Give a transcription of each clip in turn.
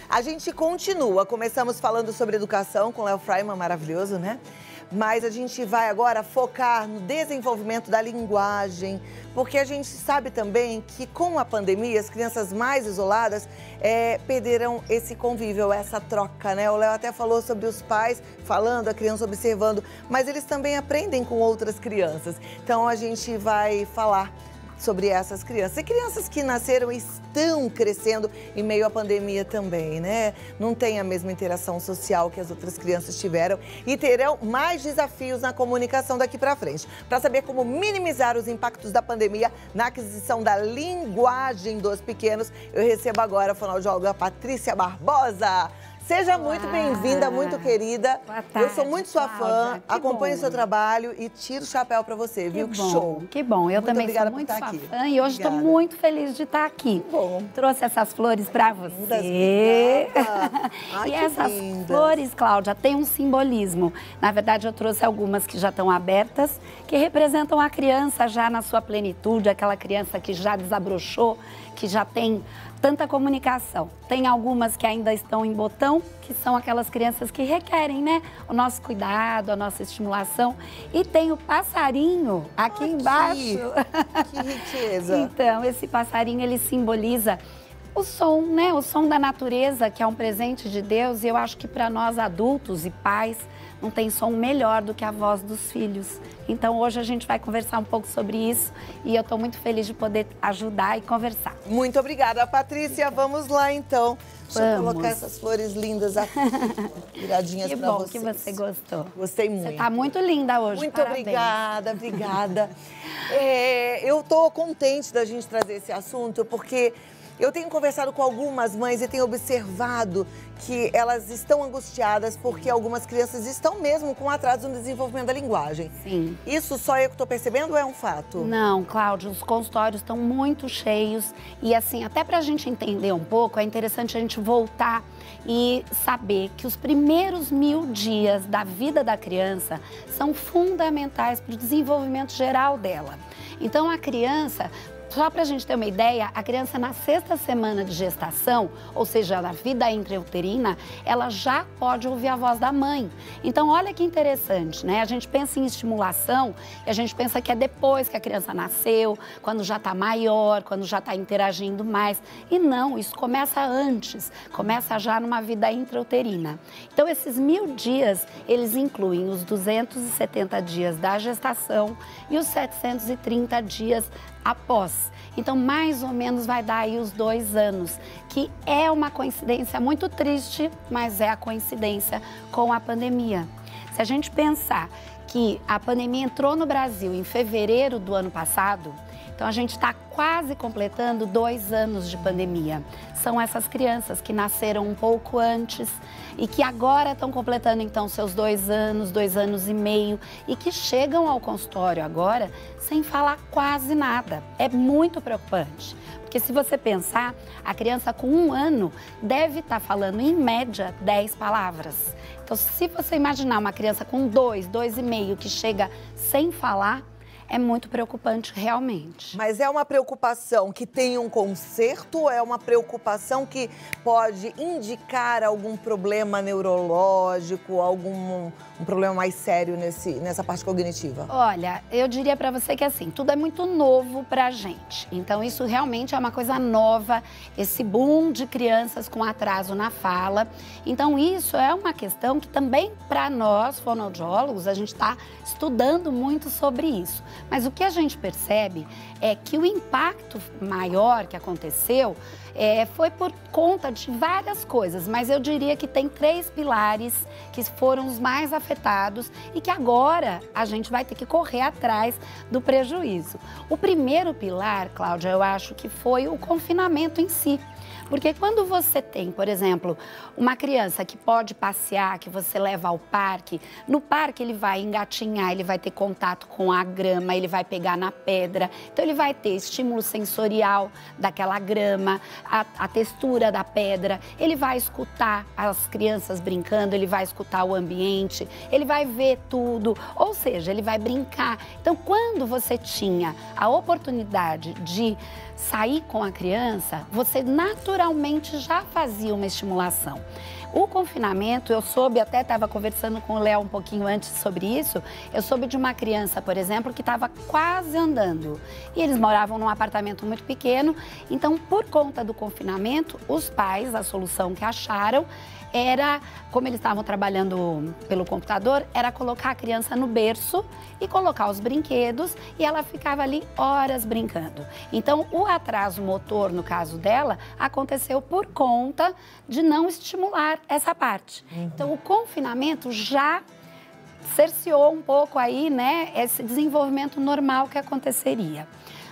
A gente continua, começamos falando sobre educação com o Léo Freiman, maravilhoso, né? Mas a gente vai agora focar no desenvolvimento da linguagem, porque a gente sabe também que com a pandemia as crianças mais isoladas perderam esse convívio, essa troca, né? O Léo até falou sobre os pais falando, a criança observando, mas eles também aprendem com outras crianças. Então a gente vai falar sobre essas crianças. E crianças que nasceram e estão crescendo em meio à pandemia também, né? Não tem a mesma interação social que as outras crianças tiveram e terão mais desafios na comunicação daqui para frente. Para saber como minimizar os impactos da pandemia na aquisição da linguagem dos pequenos, eu recebo agora a fonoaudióloga Patrícia Barbosa. Seja muito bem-vinda, muito querida. Boa tarde, eu sou muito sua fã, acompanho o seu trabalho e tiro o chapéu para você, viu? Que show! Que bom, eu também sou muito sua fã e hoje estou muito feliz de estar aqui. Que bom. Trouxe essas flores para você. Ai, e essas flores, Cláudia, têm um simbolismo. Na verdade, eu trouxe algumas que já estão abertas, que representam a criança já na sua plenitude, aquela criança que já desabrochou, que já tem tanta comunicação. Tem algumas que ainda estão em botão, que são aquelas crianças que requerem, né, o nosso cuidado, a nossa estimulação. E tem o passarinho aqui embaixo. Que riqueza! Então, esse passarinho, ele simboliza o som, né, o som da natureza, que é um presente de Deus. E eu acho que para nós adultos e pais, não tem som melhor do que a voz dos filhos. Então, hoje a gente vai conversar um pouco sobre isso e eu estou muito feliz de poder ajudar e conversar. Muito obrigada, Patrícia. Vamos lá, então. Deixa eu colocar essas flores lindas aqui, viradinhas para vocês. Que bom que você gostou. Gostei muito. Você está muito linda hoje, muito parabéns. Obrigada, obrigada. Eu estou contente da gente trazer esse assunto, porque eu tenho conversado com algumas mães e tenho observado que elas estão angustiadas porque algumas crianças estão mesmo com atraso no desenvolvimento da linguagem. Sim. Isso só eu que estou percebendo ou é um fato? Não, Cláudia, os consultórios estão muito cheios e assim, até para a gente entender um pouco, é interessante a gente voltar e saber que os primeiros 1000 dias da vida da criança são fundamentais para o desenvolvimento geral dela. Então, a criança... Só para a gente ter uma ideia, a criança na 6ª semana de gestação, ou seja, na vida intrauterina, ela já pode ouvir a voz da mãe. Então, olha que interessante, né? A gente pensa em estimulação e a gente pensa que é depois que a criança nasceu, quando já está maior, quando já está interagindo mais. E não, isso começa antes, começa já numa vida intrauterina. Então, esses 1000 dias, eles incluem os 270 dias da gestação e os 730 dias após. Então, mais ou menos vai dar aí os 2 anos, que é uma coincidência muito triste, mas é a coincidência com a pandemia. Se a gente pensar que a pandemia entrou no Brasil em fevereiro do ano passado, então a gente está quase completando 2 anos de pandemia. São essas crianças que nasceram um pouco antes e que agora estão completando então seus 2 anos, 2 anos e meio e que chegam ao consultório agora sem falar quase nada. É muito preocupante. Porque se você pensar, a criança com 1 ano deve estar falando em média 10 palavras. Então, se você imaginar uma criança com 2, 2,5 que chega sem falar, é muito preocupante realmente. Mas é uma preocupação que tem um conserto ou é uma preocupação que pode indicar algum problema neurológico, algum problema mais sério nessa parte cognitiva? Olha, eu diria para você que assim, tudo é muito novo pra gente. Então isso realmente é uma coisa nova, esse boom de crianças com atraso na fala. Então isso é uma questão que também para nós, fonoaudiólogos, a gente está estudando muito sobre isso. Mas o que a gente percebe é que o impacto maior que aconteceu foi por conta de várias coisas, mas eu diria que tem 3 pilares que foram os mais afetados e que agora a gente vai ter que correr atrás do prejuízo. O primeiro pilar, Cláudia, eu acho que foi o confinamento em si. Porque quando você tem, por exemplo, uma criança que pode passear, que você leva ao parque, no parque ele vai engatinhar, ele vai ter contato com a grama, ele vai pegar na pedra, então ele vai ter estímulo sensorial daquela grama, a textura da pedra, ele vai escutar as crianças brincando, ele vai escutar o ambiente, ele vai ver tudo, ou seja, ele vai brincar. Então, quando você tinha a oportunidade de sair com a criança, você naturalmente naturalmente já fazia uma estimulação. O confinamento, eu soube, até estava conversando com o Léo um pouquinho antes sobre isso, eu soube de uma criança, por exemplo, que estava quase andando. E eles moravam num apartamento muito pequeno, então, por conta do confinamento, os pais, a solução que acharam era, como eles estavam trabalhando pelo computador, era colocar a criança no berço e colocar os brinquedos e ela ficava ali horas brincando. Então, o atraso motor, no caso dela, aconteceu por conta de não estimular essa parte. Então, o confinamento já cerceou um pouco aí, né, esse desenvolvimento normal que aconteceria.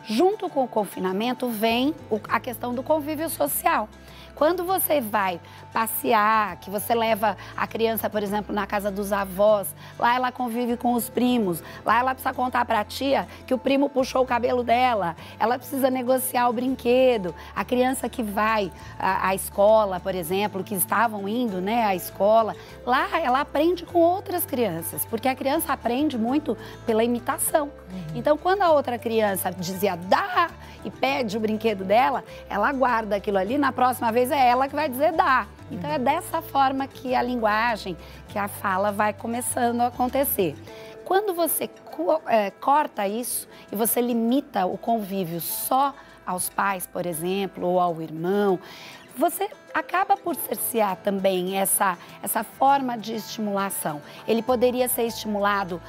Junto com o confinamento vem a questão do convívio social. Quando você vai passear, que você leva a criança, por exemplo, na casa dos avós, lá ela convive com os primos, lá ela precisa contar para a tia que o primo puxou o cabelo dela, ela precisa negociar o brinquedo. A criança que vai à escola, por exemplo, que estavam indo, né, à escola, lá ela aprende com outras crianças, porque a criança aprende muito pela imitação. Então, quando a outra criança dizia dá e pede o brinquedo dela, ela guarda aquilo ali, na próxima vez é ela que vai dizer dá. Então, é dessa forma que a linguagem, que a fala vai começando a acontecer. Quando você corta isso e você limita o convívio só aos pais, por exemplo, ou ao irmão, você acaba por cercear também essa forma de estimulação. Ele poderia ser estimulado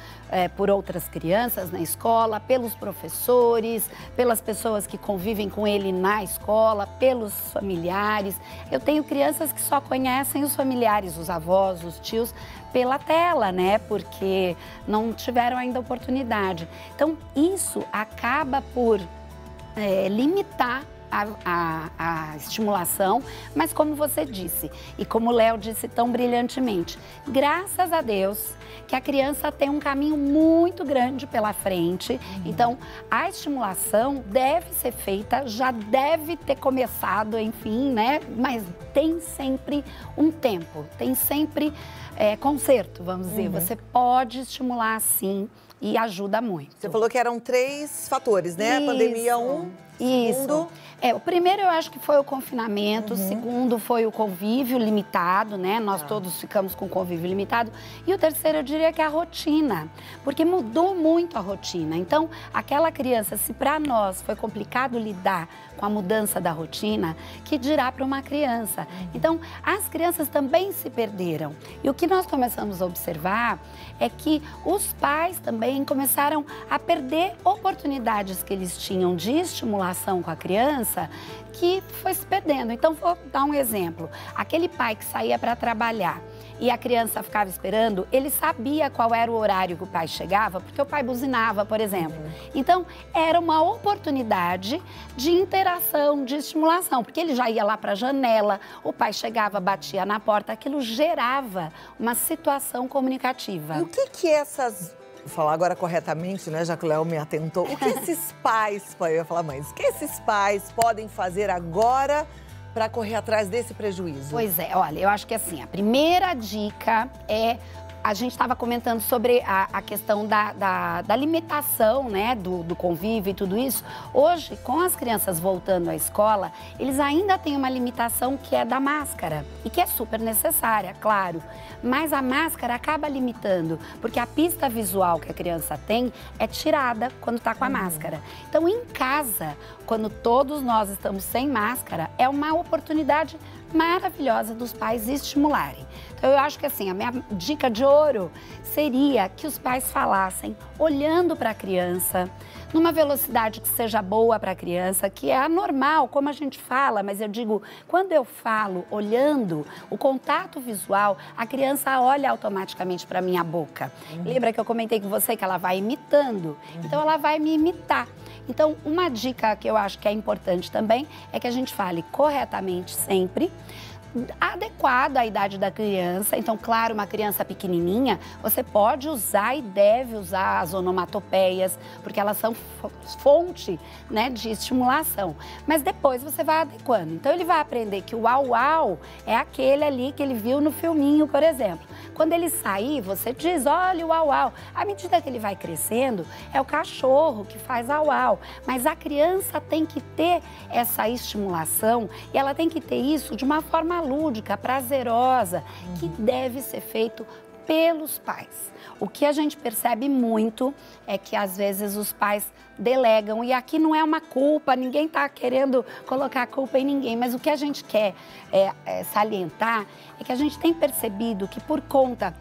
por outras crianças na escola, pelos professores, pelas pessoas que convivem com ele na escola, pelos familiares. Eu tenho crianças que só conhecem os familiares, os avós, os tios, pela tela, né? Porque não tiveram ainda oportunidade. Então, isso acaba por limitar a estimulação, mas como você disse, e como o Léo disse tão brilhantemente, graças a Deus que a criança tem um caminho muito grande pela frente, então a estimulação deve ser feita, já deve ter começado, enfim, né? Mas tem sempre um tempo, tem sempre conserto, vamos dizer, você pode estimular sim e ajuda muito. Você falou que eram 3 fatores, né? A pandemia, Isso. O primeiro eu acho que foi o confinamento, o segundo foi o convívio limitado, né? Nós todos ficamos com convívio limitado. E o terceiro eu diria que é a rotina, porque mudou muito a rotina. Então, aquela criança, se para nós foi complicado lidar com a mudança da rotina, que dirá para uma criança? Então, as crianças também se perderam. E o que nós começamos a observar é que os pais também começaram a perder oportunidades que eles tinham de estimulação com a criança, que foi se perdendo. Então, vou dar um exemplo. Aquele pai que saía para trabalhar e a criança ficava esperando, ele sabia qual era o horário que o pai chegava, porque o pai buzinava, por exemplo. Então, era uma oportunidade de interação, de estimulação, porque ele já ia lá para a janela, o pai chegava, batia na porta, aquilo gerava uma situação comunicativa. E o que essas... Vou falar agora corretamente, né, já que o Léo me atentou. O que esses pais, eu ia falar mães, o que esses pais podem fazer agora para correr atrás desse prejuízo? Pois é, olha, eu acho que assim, a primeira dica é... A gente estava comentando sobre a questão da limitação, né, do convívio e tudo isso. Hoje, com as crianças voltando à escola, eles ainda têm uma limitação que é da máscara e que é super necessária, claro. Mas a máscara acaba limitando, porque a pista visual que a criança tem é tirada quando está com a máscara. Então, em casa, quando todos nós estamos sem máscara, é uma oportunidade maravilhosa dos pais estimularem. Então, eu acho que assim, a minha dica de ouro seria que os pais falassem olhando para a criança, numa velocidade que seja boa para a criança, que é anormal, como a gente fala, mas eu digo, quando eu falo olhando, o contato visual, a criança olha automaticamente para a minha boca. Lembra que eu comentei com você que ela vai imitando? Então, ela vai me imitar. Então, uma dica que eu acho que é importante também é que a gente fale corretamente sempre, adequado à idade da criança. Então, claro, uma criança pequenininha, você pode usar e deve usar as onomatopeias, porque elas são fonte, né, de estimulação. Mas depois você vai adequando. Então, ele vai aprender que o au-au é aquele ali que ele viu no filminho, por exemplo. Quando ele sair, você diz, olha o au-au. À medida que ele vai crescendo, é o cachorro que faz au-au. Mas a criança tem que ter essa estimulação e ela tem que ter isso de uma forma lúdica, prazerosa, que deve ser feito pelos pais. O que a gente percebe muito é que às vezes os pais delegam, e aqui não é uma culpa, ninguém está querendo colocar a culpa em ninguém, mas o que a gente quer salientar é que a gente tem percebido que por conta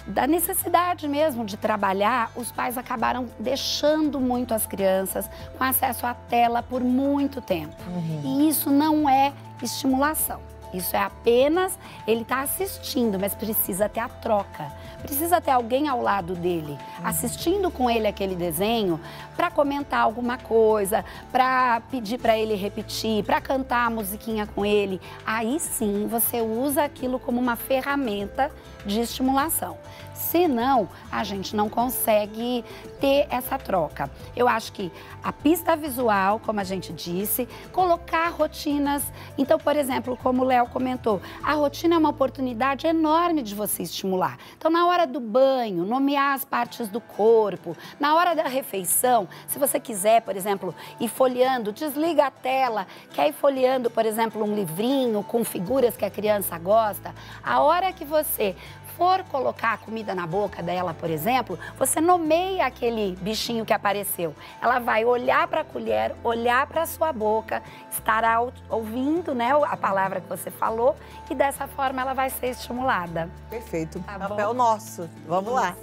da necessidade mesmo de trabalhar, os pais acabaram deixando muito as crianças com acesso à tela por muito tempo. E isso não é estimulação. Isso é apenas, ele está assistindo, mas precisa ter a troca. Precisa ter alguém ao lado dele, assistindo com ele aquele desenho, para comentar alguma coisa, para pedir para ele repetir, para cantar a musiquinha com ele. Aí sim, você usa aquilo como uma ferramenta de estimulação. Senão, a gente não consegue ter essa troca. Eu acho que a pista visual, como a gente disse, colocar rotinas. Então, por exemplo, como o Léo comentou, a rotina é uma oportunidade enorme de você estimular. Então, na hora do banho, nomear as partes do corpo. Na hora da refeição, se você quiser, por exemplo, ir folheando, desliga a tela, quer ir folheando, por exemplo, um livrinho com figuras que a criança gosta. A hora que você for colocar a comida na boca dela, por exemplo, você nomeia aquele bichinho que apareceu. Ela vai olhar para a colher, olhar para a sua boca, estará ouvindo, né, a palavra que você falou e dessa forma ela vai ser estimulada. Perfeito. Tá papel nosso. Vamos lá.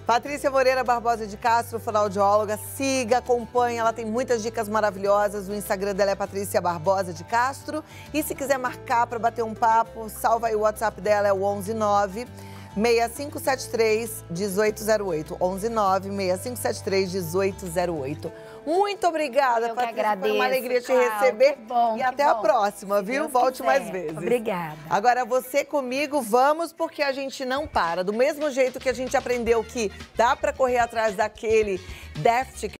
Patrícia Moreira Barbosa de Castro, fonoaudióloga, siga, acompanhe, ela tem muitas dicas maravilhosas, o Instagram dela é Patrícia Barbosa de Castro, e se quiser marcar para bater um papo, salva aí o WhatsApp dela, é o 119 6573 1808, 119 6573 1808. Muito obrigada, Eu Patrícia, que agradeço, foi uma alegria te Cláudia, receber que bom, e até a próxima, viu? Deus Volte quiser. mais vezes. Obrigada. Agora você comigo, vamos, porque a gente não para. Do mesmo jeito que a gente aprendeu que dá para correr atrás daquele déficit